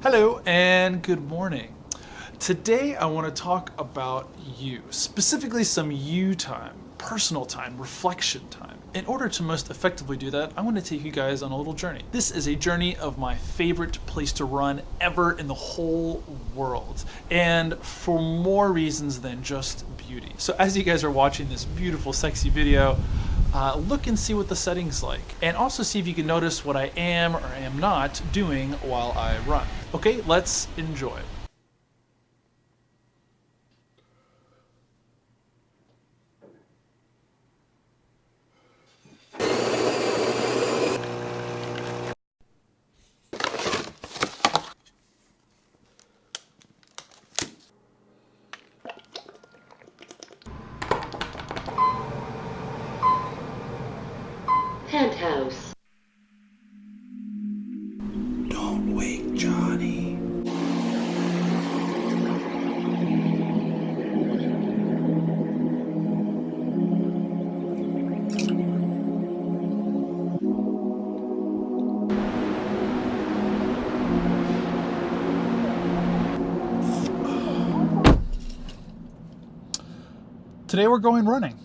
Hello and good morning. Today I want to talk about you, specifically some you time, personal time, reflection time. In order to most effectively do that, I want to take you guys on a little journey. This is a journey of my favorite place to run ever in the whole world, and for more reasons than just beauty. So as you guys are watching this beautiful, sexy video, look and see what the setting's like, and also see if you can notice what I am or am not doing while I run. Okay, let's enjoy. Penthouse. Don't wake Johnny. Today we're going running.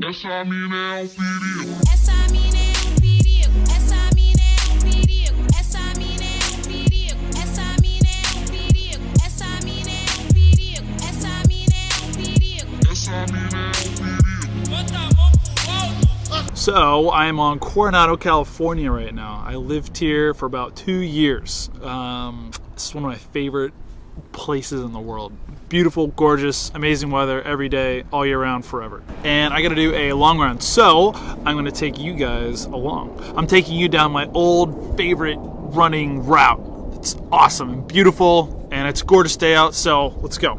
Essa mina é perigo. Essa mina é perigo. Essa mina é perigo. Essa mina é perigo. Essa mina é perigo. Essa mina é perigo. Essa mina é perigo. Essa mina é perigo. Bota a mão pro alto. So I'm on Coronado, California right now. I lived here for about 2 years. This is one of my favorite places in the world. Beautiful, gorgeous, amazing weather every day, all year round, forever. And I gotta do a long run, so I'm gonna take you guys along. I'm taking you down my old favorite running route. It's awesome and beautiful, and it's a gorgeous day out, so let's go.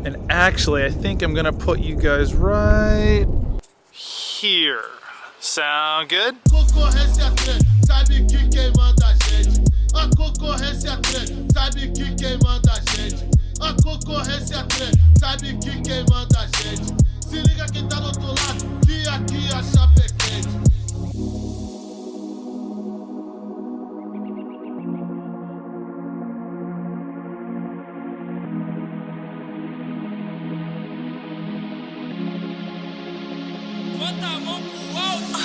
And actually, I think I'm gonna put you guys right here. Sound good? Concorrência trem, sabe que quem manda a gente. A concorrência trem, sabe que quem manda a gente. A concorrência trem, sabe que quem manda a gente. Se liga quem tá do outro lado, que aqui a chapa é quente. Bota a mão pro alto.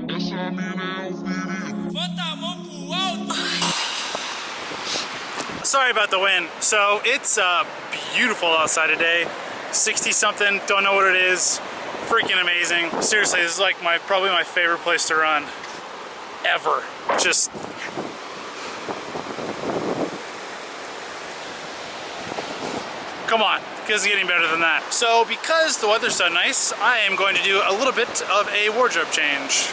Essa mina é perigo. Bota a mão pro alto. Sorry about the wind. So it's beautiful outside today. 60 something, don't know what it is. Freaking amazing. Seriously, this is like probably my favorite place to run ever. Just come on, it's getting better than that. So because the weather's so nice, I am going to do a little bit of a wardrobe change.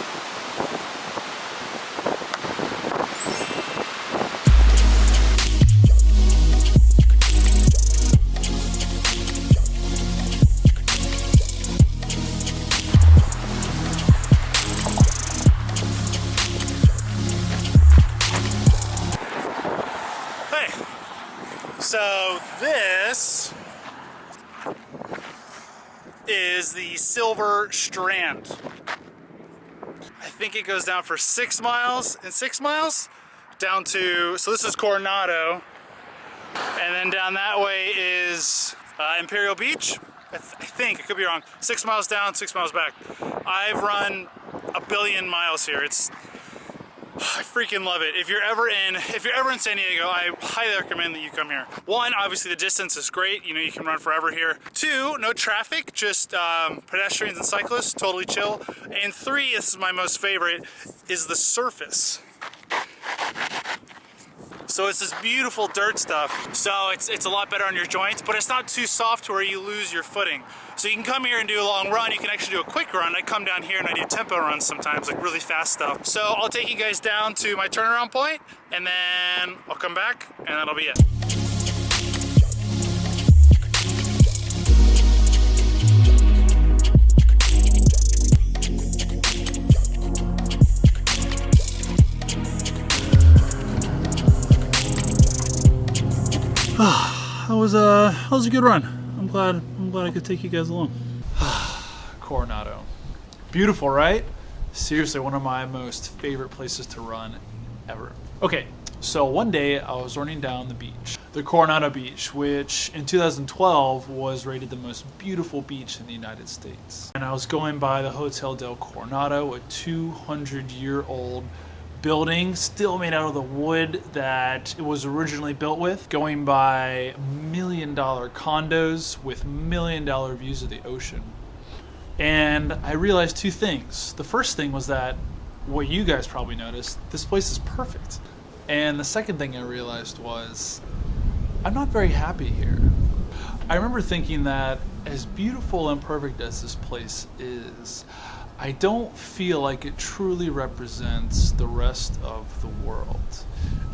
So this is the Silver Strand. I think it goes down for 6 miles, and 6 miles down to, so this is Coronado, and then down that way is Imperial Beach. I think, I could be wrong. 6 miles down, 6 miles back. I've run a billion miles here. I freaking love it. If you're ever in San Diego, I highly recommend that you come here. One, obviously the distance is great. You know, you can run forever here. Two, no traffic, just pedestrians and cyclists, totally chill. And three, this is my most favorite, is the surface. So it's this beautiful dirt stuff. So it's a lot better on your joints, but it's not too soft to where you lose your footing. So you can come here and do a long run. You can actually do a quick run. I come down here and I do tempo runs sometimes, like really fast stuff. So I'll take you guys down to my turnaround point, and then I'll come back, and that'll be it. That was a good run. I'm glad I could take you guys along. Coronado. Beautiful, right? Seriously, one of my most favorite places to run ever. Okay, so one day I was running down the beach, the Coronado Beach, which in 2012 was rated the most beautiful beach in the United States. And I was going by the Hotel del Coronado, a 200-year-old building, still made out of the wood that it was originally built with, going by $1 million condos with $1 million views of the ocean. And I realized two things. The first thing was that, what you guys probably noticed, this place is perfect. And the second thing I realized was, I'm not very happy here. I remember thinking that as beautiful and perfect as this place is, I don't feel like it truly represents the rest of the world.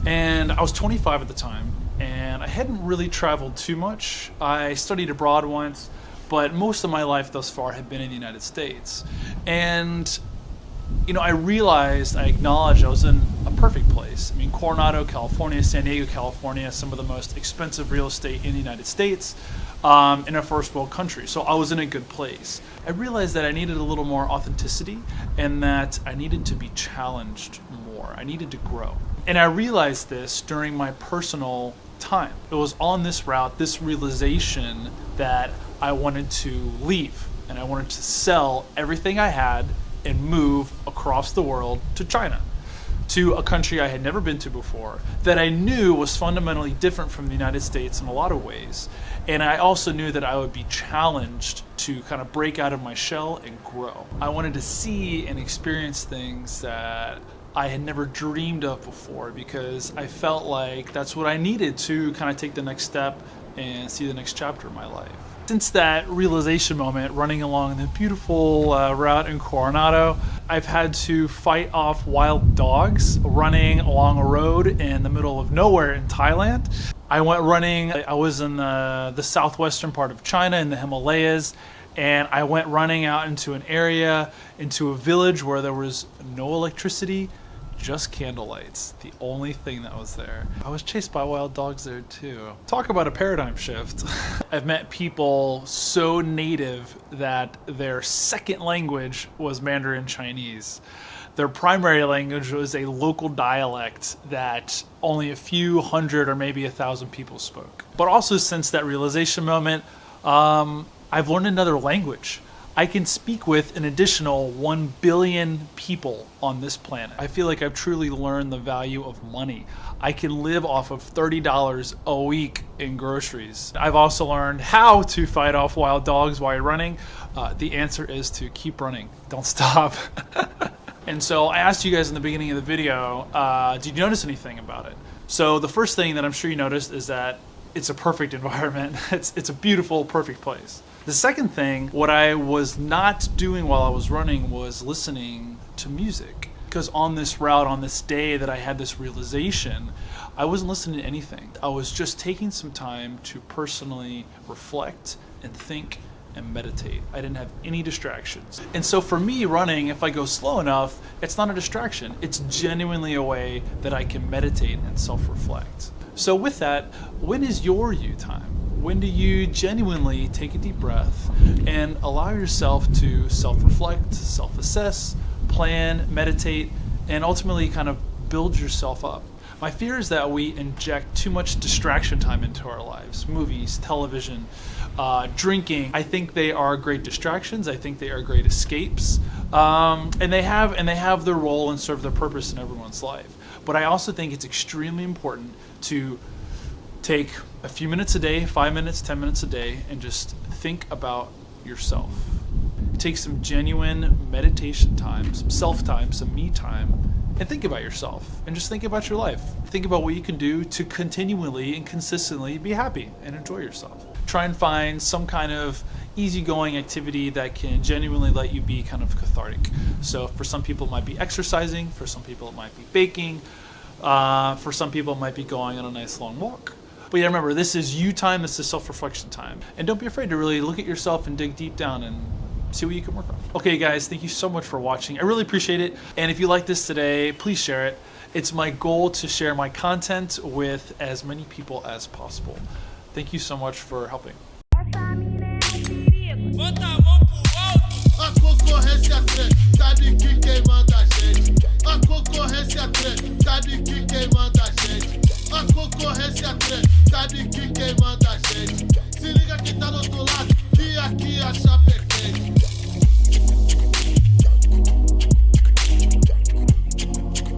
And I was 25 at the time, and I hadn't really traveled too much. I studied abroad once, but most of my life thus far had been in the United States. And, you know, I acknowledged I was in a perfect place. I mean, Coronado, California, San Diego, California, some of the most expensive real estate in the United States, in a first world country. So I was in a good place. I realized that I needed a little more authenticity and that I needed to be challenged more. I needed to grow. And I realized this during my personal time. It was on this route, this realization, that I wanted to leave and I wanted to sell everything I had and move across the world to China, to a country I had never been to before, that I knew was fundamentally different from the United States in a lot of ways. And I also knew that I would be challenged to kind of break out of my shell and grow. I wanted to see and experience things that I had never dreamed of before, because I felt like that's what I needed to kind of take the next step and see the next chapter of my life. Since that realization moment, running along the beautiful route in Coronado, I've had to fight off wild dogs running along a road in the middle of nowhere in Thailand. I went running, I was in the southwestern part of China in the Himalayas, and I went running out into an area, into a village where there was no electricity, just candlelights, the only thing that was there. I was chased by wild dogs there too. Talk about a paradigm shift. I've met people so native that their second language was Mandarin Chinese. Their primary language was a local dialect that only a few hundred or maybe 1,000 people spoke. But also, since that realization moment, I've learned another language. I can speak with an additional 1 billion people on this planet. I feel like I've truly learned the value of money. I can live off of $30 a week in groceries. I've also learned how to fight off wild dogs while you're running. The answer is to keep running. Don't stop. And so I asked you guys in the beginning of the video, did you notice anything about it? So the first thing that I'm sure you noticed is that it's a perfect environment. It's a beautiful, perfect place. The second thing, what I was not doing while I was running was listening to music. Because on this route, on this day that I had this realization, I wasn't listening to anything. I was just taking some time to personally reflect and think and meditate. I didn't have any distractions. And so for me, running, if I go slow enough, it's not a distraction. It's genuinely a way that I can meditate and self-reflect. So with that, when is your you time? When do you genuinely take a deep breath and allow yourself to self-reflect, self-assess, plan, meditate, and ultimately kind of build yourself up? My fear is that we inject too much distraction time into our lives. Movies, television, drinking. I think they are great distractions. I think they are great escapes. And they have their role and serve their purpose in everyone's life. But I also think it's extremely important to take a few minutes a day, 5 minutes, 10 minutes a day, and just think about yourself. Take some genuine meditation time, some self time, some me time, and think about yourself and just think about your life. Think about what you can do to continually and consistently be happy and enjoy yourself. Try and find some kind of easygoing activity that can genuinely let you be kind of cathartic. So for some people it might be exercising, for some people it might be baking, for some people it might be going on a nice long walk. But yeah, remember, this is you time, this is self-reflection time. And don't be afraid to really look at yourself and dig deep down and see what you can work on. Okay guys, thank you so much for watching. I really appreciate it. And if you like this today, please share it. It's my goal to share my content with as many people as possible. Thank you so much for helping. A concorrência trem, sabe que quem manda a gente. A concorrência trem, sabe que quem manda a gente. A concorrência trem, sabe que quem manda